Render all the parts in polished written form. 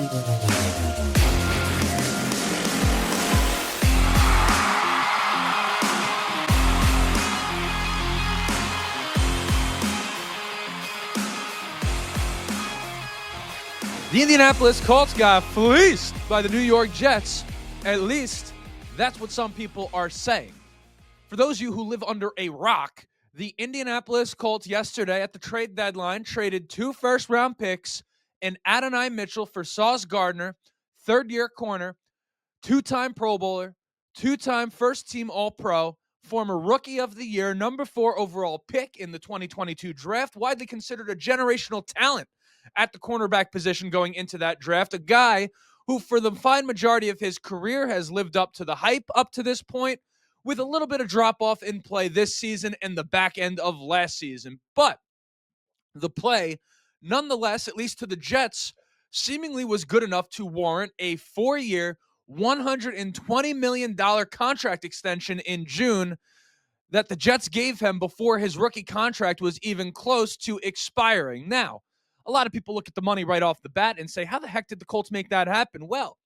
The Indianapolis Colts got fleeced by the New York Jets. At least, that's what some people are saying. For those of you who live under a rock, the Indianapolis Colts yesterday at the trade deadline traded 2 first-round picks and Adonai Mitchell for Sauce Gardner, third-year corner, 2-time Pro Bowler, 2-time first-team All-Pro, former Rookie of the Year, number 4 overall pick in the 2022 draft, widely considered a generational talent at the cornerback position going into that draft, a guy who for the fine majority of his career has lived up to the hype up to this point, with a little bit of drop-off in play this season and the back end of last season. But the play, nonetheless, at least to the Jets, seemingly was good enough to warrant a 4-year, $120 million contract extension in June that the Jets gave him before his rookie contract was even close to expiring. Now, a lot of people look at the money right off the bat and say, how the heck did the Colts make that happen? Well,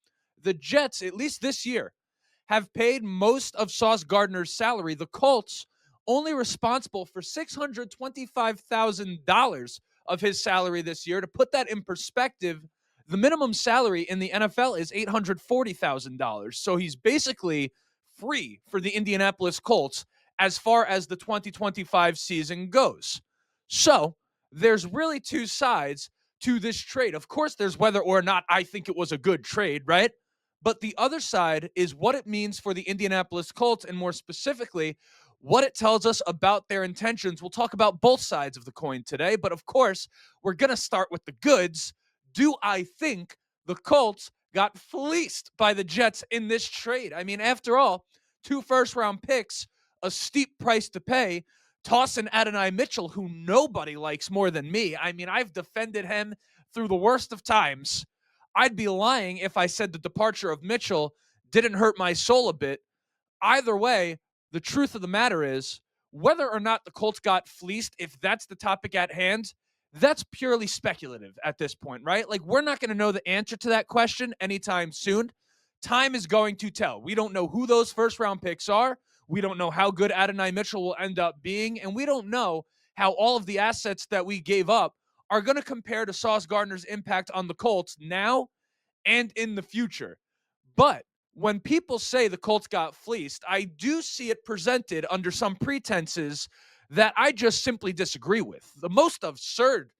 the Jets, at least this year, have paid most of Sauce Gardner's salary. The Colts only responsible for $625,000 of his salary this year. To put that in perspective, the minimum salary in the NFL is $840,000. So he's basically free for the Indianapolis Colts as far as the 2025 season goes. So there's really two sides to this trade. Of course, there's whether or not I think it was a good trade, right? But the other side is what it means for the Indianapolis Colts, and more specifically, what it tells us about their intentions. We'll talk about both sides of the coin today, but of course, we're going to start with the goods. Do I think the Colts got fleeced by the Jets in this trade? I mean, after all, 2 first-round picks, a steep price to pay, tossing Adonai Mitchell, who nobody likes more than me. I mean, I've defended him through the worst of times. I'd be lying if I said the departure of Mitchell didn't hurt my soul a bit. Either way, the truth of the matter is, whether or not the Colts got fleeced, if that's the topic at hand, that's purely speculative at this point, right? Like, we're not going to know the answer to that question anytime soon. Time is going to tell. We don't know who those first-round picks are. We don't know how good Adonai Mitchell will end up being, and we don't know how all of the assets that we gave up are going to compare to Sauce Gardner's impact on the Colts now and in the future. But when people say the Colts got fleeced, I do see it presented under some pretenses that I just simply disagree with. The most absurd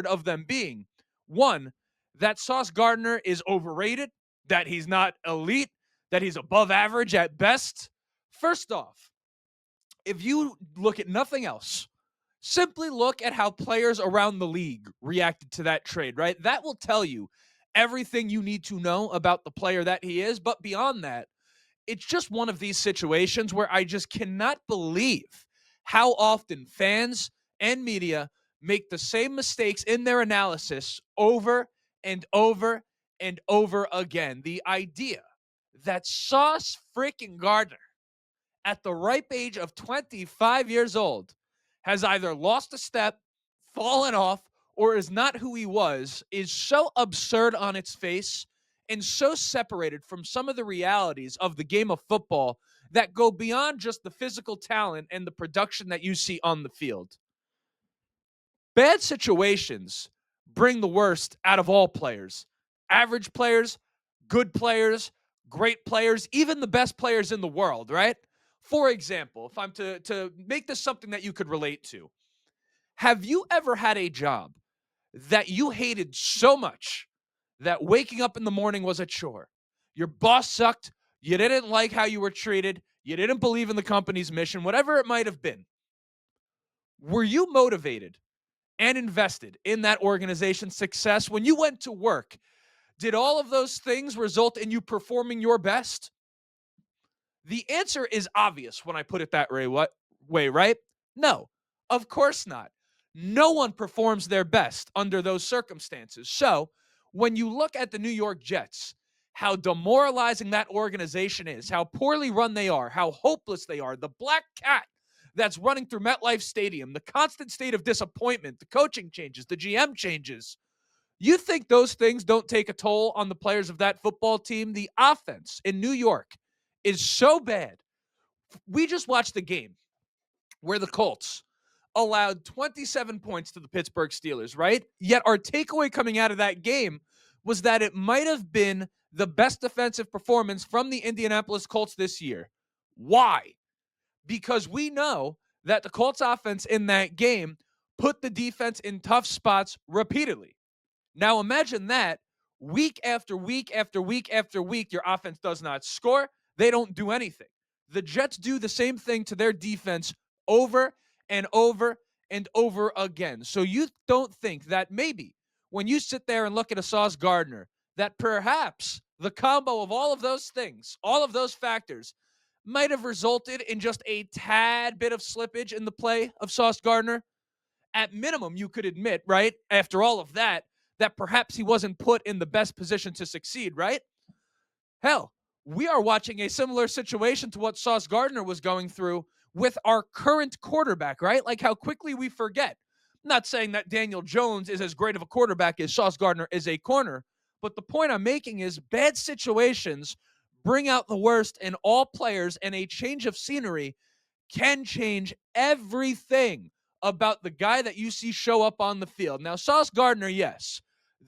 of them being, one, that Sauce Gardner is overrated, that he's not elite, that he's above average at best. First off, if you look at nothing else, simply look at how players around the league reacted to that trade, right? That will tell you everything you need to know about the player that he is. But beyond that, it's just one of these situations where I just cannot believe how often fans and media make the same mistakes in their analysis over and over and over again. The idea that Sauce freaking Gardner, at the ripe age of 25 years old, has either lost a step, fallen off, or is not who he was, is so absurd on its face and so separated from some of the realities of the game of football that go beyond just the physical talent and the production that you see on the field. Bad situations bring the worst out of all players. Average players, good players, great players, even the best players in the world, right? For example, if I'm to make this something that you could relate to, have you ever had a job that you hated so much that waking up in the morning was a chore? Your boss sucked, you didn't like how you were treated, you didn't believe in the company's mission, whatever it might have been. Were you motivated and invested in that organization's success when you went to work? Did all of those things result in you performing your best? The answer is obvious when I put it that way, right? No, of course not. No one performs their best under those circumstances. So when you look at the New York Jets, how demoralizing that organization is, how poorly run they are, how hopeless they are, the black cat that's running through MetLife Stadium, the constant state of disappointment, the coaching changes, the GM changes, You think those things don't take a toll on the players of that football team? The offense in New York is so bad. We just watched the game where the Colts allowed 27 points to the Pittsburgh Steelers, right? Yet our takeaway coming out of that game was that it might have been the best defensive performance from the Indianapolis Colts this year. Why? Because we know that the Colts offense in that game put the defense in tough spots repeatedly. Now imagine that week after week after week after week, your offense does not score. They don't do anything. The Jets do the same thing to their defense over and over and over again. So you don't think that maybe when you sit there and look at a Sauce Gardner, that perhaps the combo of all of those things, all of those factors, might have resulted in just a tad bit of slippage in the play of Sauce Gardner? At minimum, you could admit, right, after all of that, that perhaps he wasn't put in the best position to succeed, right? Hell, we are watching a similar situation to what Sauce Gardner was going through with our current quarterback, right? Like how quickly we forget. I'm not saying that Daniel Jones is as great of a quarterback as Sauce Gardner is a corner, but the point I'm making is bad situations bring out the worst in all players, and a change of scenery can change everything about the guy that you see show up on the field. Now, Sauce Gardner, yes,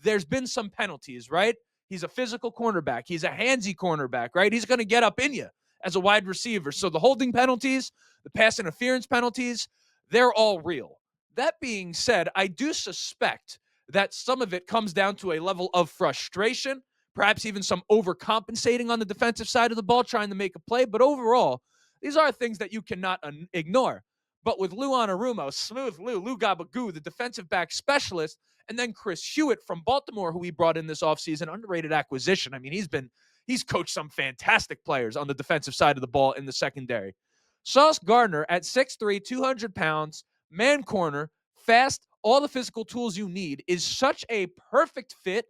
there's been some penalties, right? He's a physical cornerback. He's a handsy cornerback, right? He's going to get up in you as a wide receiver. So the holding penalties, the pass interference penalties, they're all real. That being said, I do suspect that some of it comes down to a level of frustration, perhaps even some overcompensating on the defensive side of the ball, trying to make a play. But overall, these are things that you cannot ignore. But with Lou Anarumo, Smooth Lou Gabagoo, the defensive back specialist, and then Chris Hewitt from Baltimore, who he brought in this offseason, underrated acquisition. I mean, he's coached some fantastic players on the defensive side of the ball in the secondary. Sauce Gardner at 6'3", 200 pounds, man corner, fast, all the physical tools you need, is such a perfect fit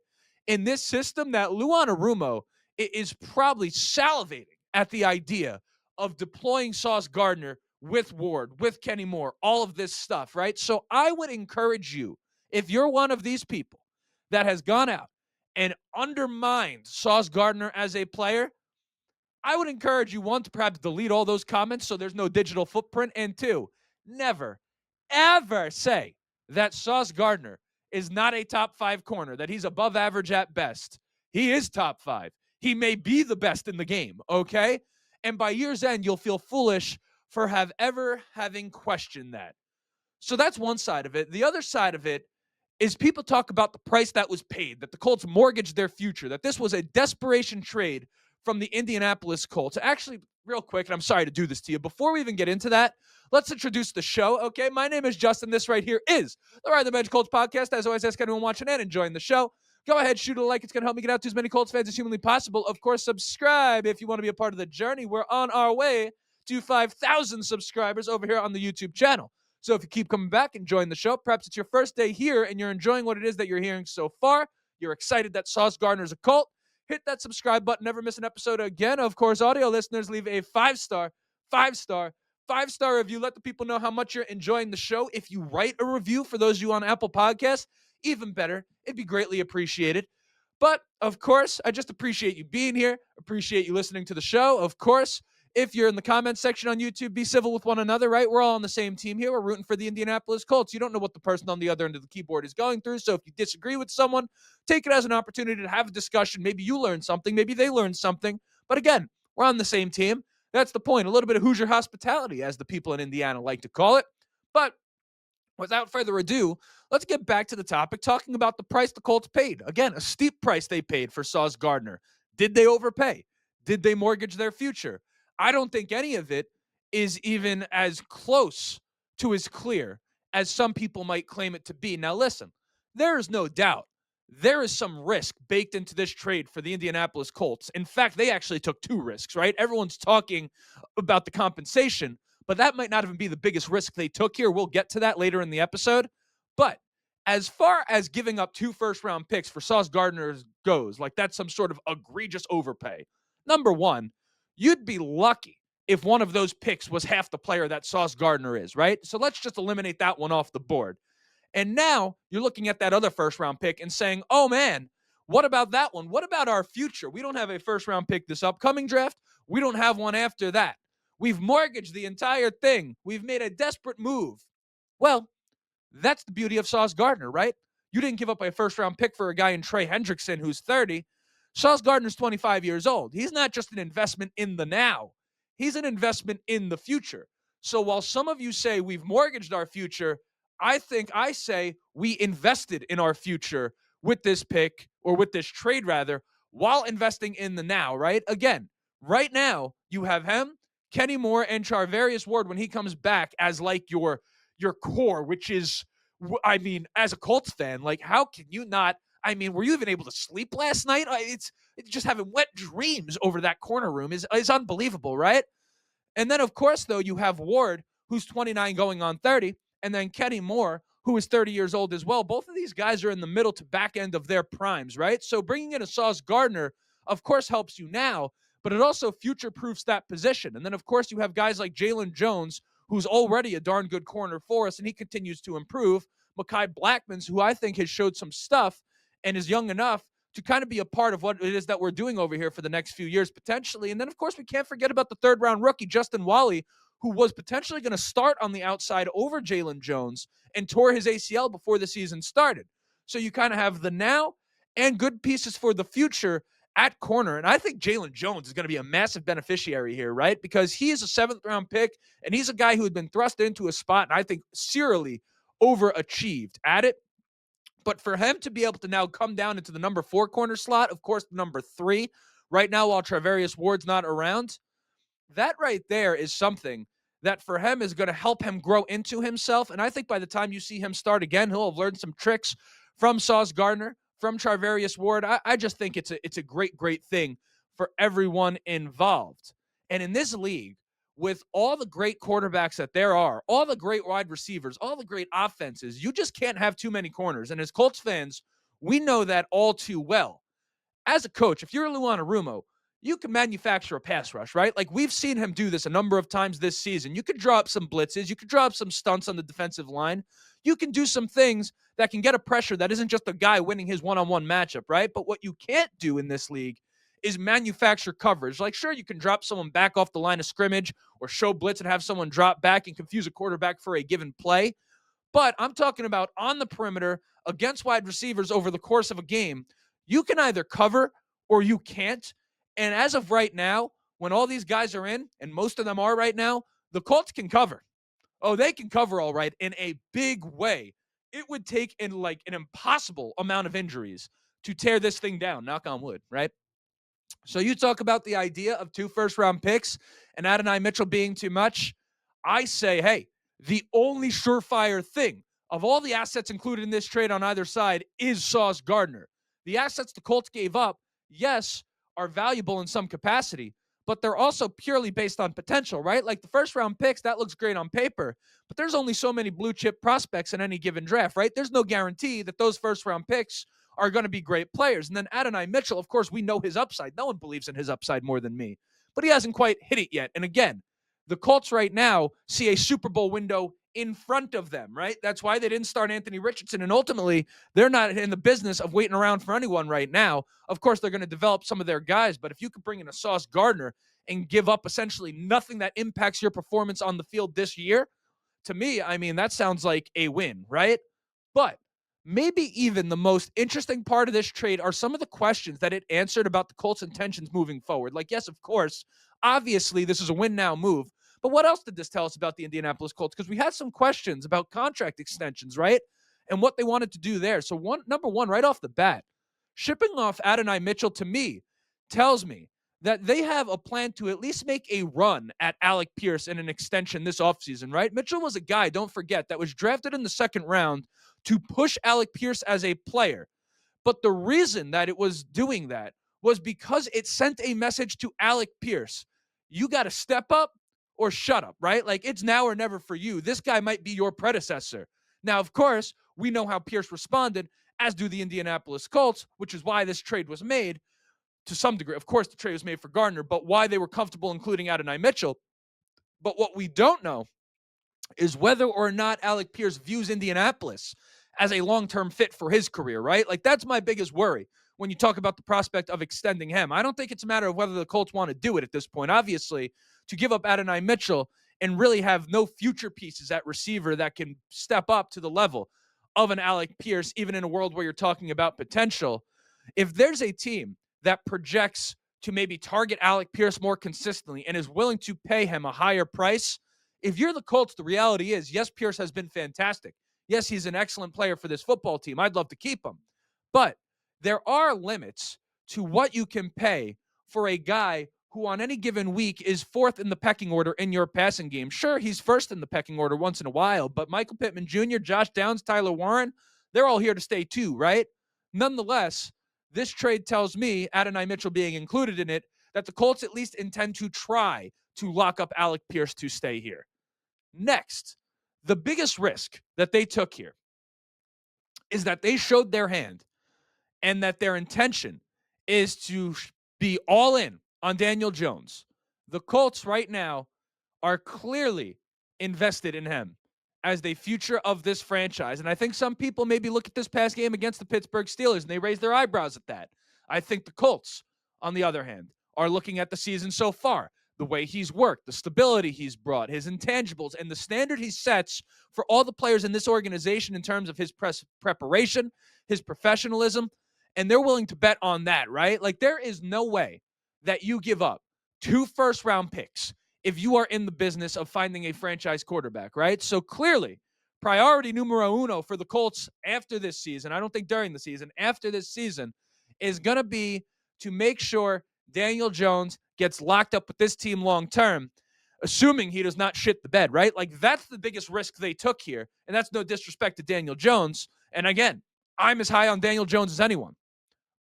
in this system that Lou Anarumo is probably salivating at the idea of deploying Sauce Gardner with Ward, with Kenny Moore, all of this stuff, right? So I would encourage you, if you're one of these people that has gone out and undermined Sauce Gardner as a player, I would encourage you, one, to perhaps delete all those comments so there's no digital footprint, and two, never, ever say that Sauce Gardner is not a top 5 corner, that he's above average at best. He is top 5. He may be the best in the game, okay? And by year's end, you'll feel foolish for ever having questioned that. So that's one side of it. The other side of it is people talk about the price that was paid, that the Colts mortgaged their future, that this was a desperation trade from the Indianapolis Colts. Actually, real quick, and I'm sorry to do this to you, before we even get into that, let's introduce the show, okay? My name is Justin. This right here is the Ride the Bench Colts podcast. As always, ask anyone watching and enjoying the show, go ahead, shoot a like. It's going to help me get out to as many Colts fans as humanly possible. Of course, subscribe if you want to be a part of the journey. We're on our way to 5,000 subscribers over here on the YouTube channel. So if you keep coming back, enjoying the show, perhaps it's your first day here and you're enjoying what it is that you're hearing so far, you're excited that Sauce Gardner's a Colt, hit that subscribe button, never miss an episode again. Of course, audio listeners, leave a 5-star review. Let the people know how much you're enjoying the show. If you write a review, for those of you on Apple Podcasts, even better. It'd be greatly appreciated. But, of course, I just appreciate you being here, appreciate you listening to the show. Of course, if you're in the comments section on YouTube, be civil with one another, right? We're all on the same team here. We're rooting for the Indianapolis Colts. You don't know what the person on the other end of the keyboard is going through. So if you disagree with someone, take it as an opportunity to have a discussion. Maybe you learn something. Maybe they learn something. But again, we're on the same team. That's the point. A little bit of Hoosier hospitality, as the people in Indiana like to call it. But without further ado, let's get back to the topic, talking about the price the Colts paid. Again, a steep price they paid for Sauce Gardner. Did they overpay? Did they mortgage their future? I don't think any of it is even as close to as clear as some people might claim it to be. Now, listen, there is no doubt there is some risk baked into this trade for the Indianapolis Colts. In fact, they actually took 2 risks, right? Everyone's talking about the compensation, but that might not even be the biggest risk they took here. We'll get to that later in the episode. But as far as giving up 2 first-round picks for Sauce Gardner goes, like that's some sort of egregious overpay. Number one, you'd be lucky if one of those picks was half the player that Sauce Gardner is, right? So let's just eliminate that one off the board. And now you're looking at that other first round pick and saying, oh man, what about that one? What about our future? We don't have a first round pick this upcoming draft. We don't have one after that. We've mortgaged the entire thing. We've made a desperate move. Well, that's the beauty of Sauce Gardner, right? You didn't give up a first round pick for a guy in Trey Hendrickson who's 30. Sauce Gardner's 25 years old. He's not just an investment in the now, he's an investment in the future. So while some of you say we've mortgaged our future, I say we invested in our future with this pick, or with this trade rather, while investing in the now, right? Again, right now, you have him, Kenny Moore, and Charvarius Ward when he comes back as like your core, which is, I mean, as a Colts fan, like, how can you not? I mean, were you even able to sleep last night? It's just having wet dreams over that corner room is unbelievable, right? And then, of course, though, you have Ward, who's 29 going on 30, and then Kenny Moore, who is 30 years old as well. Both of these guys are in the middle to back end of their primes, right? So bringing in a Sauce Gardner, of course, helps you now, but it also future-proofs that position. And then, of course, you have guys like Jalen Jones, who's already a darn good corner for us, and he continues to improve. Mekhi Blackmons, who I think has showed some stuff and is young enough to kind of be a part of what it is that we're doing over here for the next few years, potentially. And then, of course, we can't forget about the third-round rookie, Justin Wally, who was potentially going to start on the outside over Jalen Jones and tore his ACL before the season started. So you kind of have the now and good pieces for the future at corner. And I think Jalen Jones is going to be a massive beneficiary here, right? Because he is a seventh-round pick, and he's a guy who had been thrust into a spot, and I think serially overachieved at it. But for him to be able to now come down into the number 4 corner slot, of course, the number 3, right now while Travarius Ward's not around, that right there is something that for him is going to help him grow into himself. And I think by the time you see him start again, he'll have learned some tricks from Sauce Gardner, from Charvarius Ward. I just think it's a great, great thing for everyone involved. And in this league, with all the great quarterbacks that there are, all the great wide receivers, all the great offenses, you just can't have too many corners. And as Colts fans, we know that all too well. As a coach, if you're Lou Anarumo, you can manufacture a pass rush, right? Like, we've seen him do this a number of times this season. You could draw up some blitzes. You could draw up some stunts on the defensive line. You can do some things that can get a pressure that isn't just a guy winning his one-on-one matchup, right? But what you can't do in this league is manufacture coverage. Like, sure, you can drop someone back off the line of scrimmage or show blitz and have someone drop back and confuse a quarterback for a given play. But I'm talking about on the perimeter against wide receivers over the course of a game. You can either cover or you can't. And as of right now, when all these guys are in, and most of them are right now, the Colts can cover. Oh, they can cover all right in a big way. It would take an impossible amount of injuries to tear this thing down, knock on wood, right? So you talk about the idea of 2 first-round picks and Adonai Mitchell being too much. I say, hey, the only surefire thing of all the assets included in this trade on either side is Sauce Gardner. The assets the Colts gave up, yes, are valuable in some capacity, but they're also purely based on potential, right? Like the first-round picks, that looks great on paper, but there's only so many blue-chip prospects in any given draft, right? There's no guarantee that those first-round picks are going to be great players. And then Adonai Mitchell, of course, we know his upside. No one believes in his upside more than me, but he hasn't quite hit it yet. And again, the Colts right now see a Super Bowl window in front of them, right? That's why they didn't start Anthony Richardson. And ultimately, they're not in the business of waiting around for anyone right now. Of course, they're going to develop some of their guys, but if you could bring in a Sauce Gardner and give up essentially nothing that impacts your performance on the field this year, to me, I mean, that sounds like a win, right? But maybe even the most interesting part of this trade are some of the questions that it answered about the Colts' intentions moving forward. Like, yes, of course, obviously this is a win-now move, but what else did this tell us about the Indianapolis Colts? Because we had some questions about contract extensions, right? And what they wanted to do there. So number one, right off the bat, shipping off Adonai Mitchell to me tells me that they have a plan to at least make a run at Alec Pierce in an extension this offseason, right? Mitchell was a guy, don't forget, that was drafted in the second round to push Alec Pierce as a player. But the reason that it was doing that was because it sent a message to Alec Pierce. You got to step up or shut up, right? Like, it's now or never for you. This guy might be your predecessor. Now, of course, we know how Pierce responded, as do the Indianapolis Colts, which is why this trade was made to some degree. Of course, the trade was made for Gardner, but why they were comfortable including Adonai Mitchell. But what we don't know is whether or not Alec Pierce views Indianapolis as a long-term fit for his career, right? Like, that's my biggest worry when you talk about the prospect of extending him. I don't think it's a matter of whether the Colts want to do it at this point. Obviously, to give up Adonai Mitchell and really have no future pieces at receiver that can step up to the level of an Alec Pierce, even in a world where you're talking about potential. If there's a team that projects to maybe target Alec Pierce more consistently and is willing to pay him a higher price, if you're the Colts, the reality is, yes, Pierce has been fantastic. Yes, he's an excellent player for this football team. I'd love to keep him. But there are limits to what you can pay for a guy who on any given week is fourth in the pecking order in your passing game. Sure, he's first in the pecking order once in a while, but Michael Pittman Jr., Josh Downs, Tyler Warren, they're all here to stay too, right? Nonetheless, this trade tells me, Adonai Mitchell being included in it, that the Colts at least intend to try to lock up Alec Pierce to stay here. Next, the biggest risk that they took here is that they showed their hand and that their intention is to be all in on Daniel Jones. The Colts right now are clearly invested in him as the future of this franchise. And I think some people maybe look at this past game against the Pittsburgh Steelers and they raise their eyebrows at that. I think the Colts, on the other hand, are looking at the season so far, the way he's worked, the stability he's brought, his intangibles, and the standard he sets for all the players in this organization in terms of his preparation, his professionalism, and they're willing to bet on that, right? Like, there is no way that you give up 2 first-round picks if you are in the business of finding a franchise quarterback, right? So clearly, priority numero uno for the Colts after this season, I don't think during the season, after this season, is going to be to make sure Daniel Jones gets locked up with this team long-term, assuming he does not shit the bed, right? Like, that's the biggest risk they took here, and that's no disrespect to Daniel Jones. And again, I'm as high on Daniel Jones as anyone.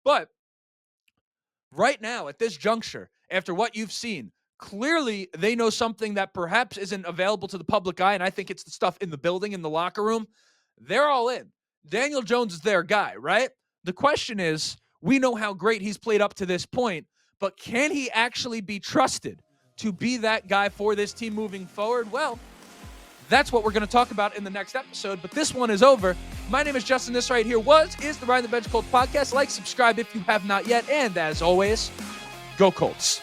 But right now, at this juncture, after what you've seen, clearly they know something that perhaps isn't available to the public eye, and I think it's the stuff in the building, in the locker room. They're all in. Daniel Jones is their guy, right? The question is, we know how great he's played up to this point, but can he actually be trusted to be that guy for this team moving forward? Well, that's what we're going to talk about in the next episode, but this one is over. My name is Justin. This right here is the Ride the Bench Colts podcast. Like, subscribe if you have not yet, and as always, go Colts.